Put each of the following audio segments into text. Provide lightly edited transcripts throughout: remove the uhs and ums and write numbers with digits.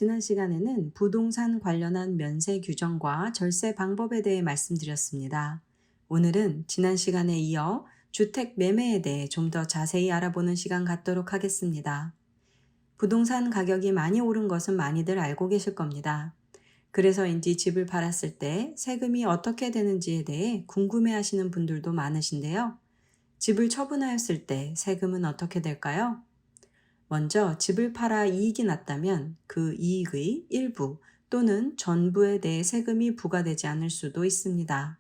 지난 시간에는 부동산 관련한 면세 규정과 절세 방법에 대해 말씀드렸습니다. 오늘은 지난 시간에 이어 주택 매매에 대해 좀 더 자세히 알아보는 시간 갖도록 하겠습니다. 부동산 가격이 많이 오른 것은 많이들 알고 계실 겁니다. 그래서인지 집을 팔았을 때 세금이 어떻게 되는지에 대해 궁금해 하시는 분들도 많으신데요. 집을 처분하였을 때 세금은 어떻게 될까요? 먼저 집을 팔아 이익이 났다면 그 이익의 일부 또는 전부에 대해 세금이 부과되지 않을 수도 있습니다.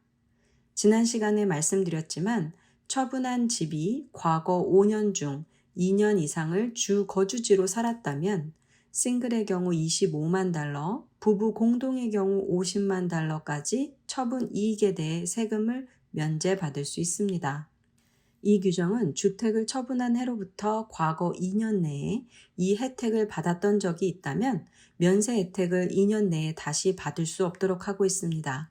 지난 시간에 말씀드렸지만 처분한 집이 과거 5년 중 2년 이상을 주 거주지로 살았다면 싱글의 경우 25만 달러, 부부 공동의 경우 50만 달러까지 처분 이익에 대해 세금을 면제받을 수 있습니다. 이 규정은 주택을 처분한 해로부터 과거 2년 내에 이 혜택을 받았던 적이 있다면 면세 혜택을 2년 내에 다시 받을 수 없도록 하고 있습니다.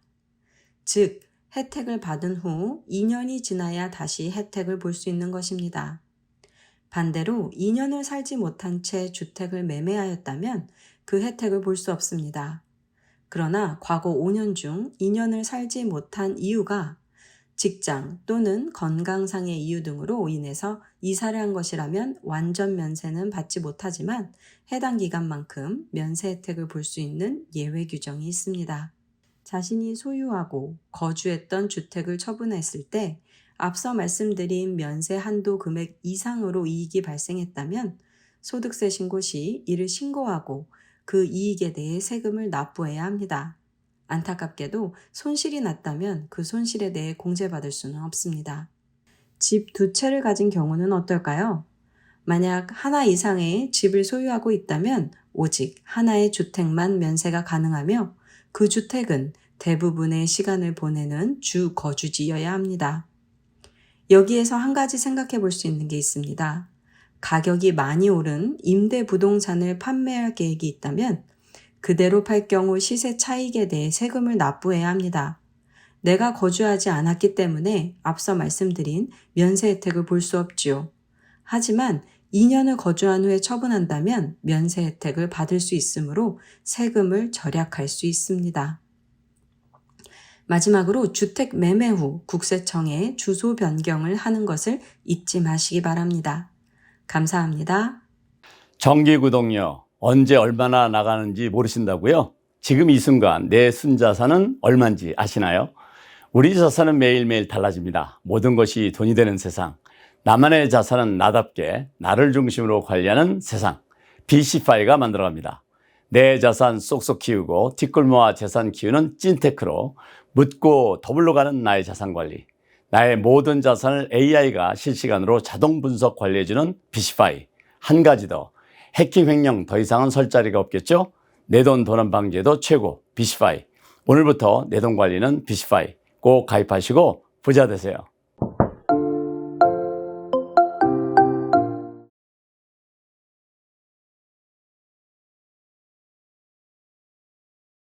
즉, 혜택을 받은 후 2년이 지나야 다시 혜택을 볼 수 있는 것입니다. 반대로 2년을 살지 못한 채 주택을 매매하였다면 그 혜택을 볼 수 없습니다. 그러나 과거 5년 중 2년을 살지 못한 이유가 직장 또는 건강상의 이유 등으로 인해서 이사를 한 것이라면 완전 면세는 받지 못하지만 해당 기간만큼 면세 혜택을 볼 수 있는 예외 규정이 있습니다. 자신이 소유하고 거주했던 주택을 처분했을 때 앞서 말씀드린 면세 한도 금액 이상으로 이익이 발생했다면 소득세 신고 시 이를 신고하고 그 이익에 대해 세금을 납부해야 합니다. 안타깝게도 손실이 났다면 그 손실에 대해 공제받을 수는 없습니다. 집 두 채를 가진 경우는 어떨까요? 만약 하나 이상의 집을 소유하고 있다면 오직 하나의 주택만 면세가 가능하며 그 주택은 대부분의 시간을 보내는 주 거주지여야 합니다. 여기에서 한 가지 생각해 볼 수 있는 게 있습니다. 가격이 많이 오른 임대 부동산을 판매할 계획이 있다면 그대로 팔 경우 시세 차익에 대해 세금을 납부해야 합니다. 내가 거주하지 않았기 때문에 앞서 말씀드린 면세 혜택을 볼 수 없지요. 하지만 2년을 거주한 후에 처분한다면 면세 혜택을 받을 수 있으므로 세금을 절약할 수 있습니다. 마지막으로 주택 매매 후 국세청에 주소 변경을 하는 것을 잊지 마시기 바랍니다. 감사합니다. 정기구독료 언제 얼마나 나가는지 모르신다고요? 지금 이 순간 내 순자산은 얼마인지 아시나요? 우리 자산은 매일매일 달라집니다. 모든 것이 돈이 되는 세상. 나만의 자산은 나답게 나를 중심으로 관리하는 세상. BC파이가 만들어갑니다. 내 자산 쏙쏙 키우고 뒷골 모아 재산 키우는 찐테크로 묻고 더블로 가는 나의 자산 관리. 나의 모든 자산을 AI가 실시간으로 자동 분석 관리해주는 BC파이. 한 가지 더. 해킹 횡령 더 이상은 설 자리가 없겠죠? 내돈 도난 방지에도 최고 BC파이. 오늘부터 내 돈 관리는 BC파이. 꼭 가입하시고 부자 되세요.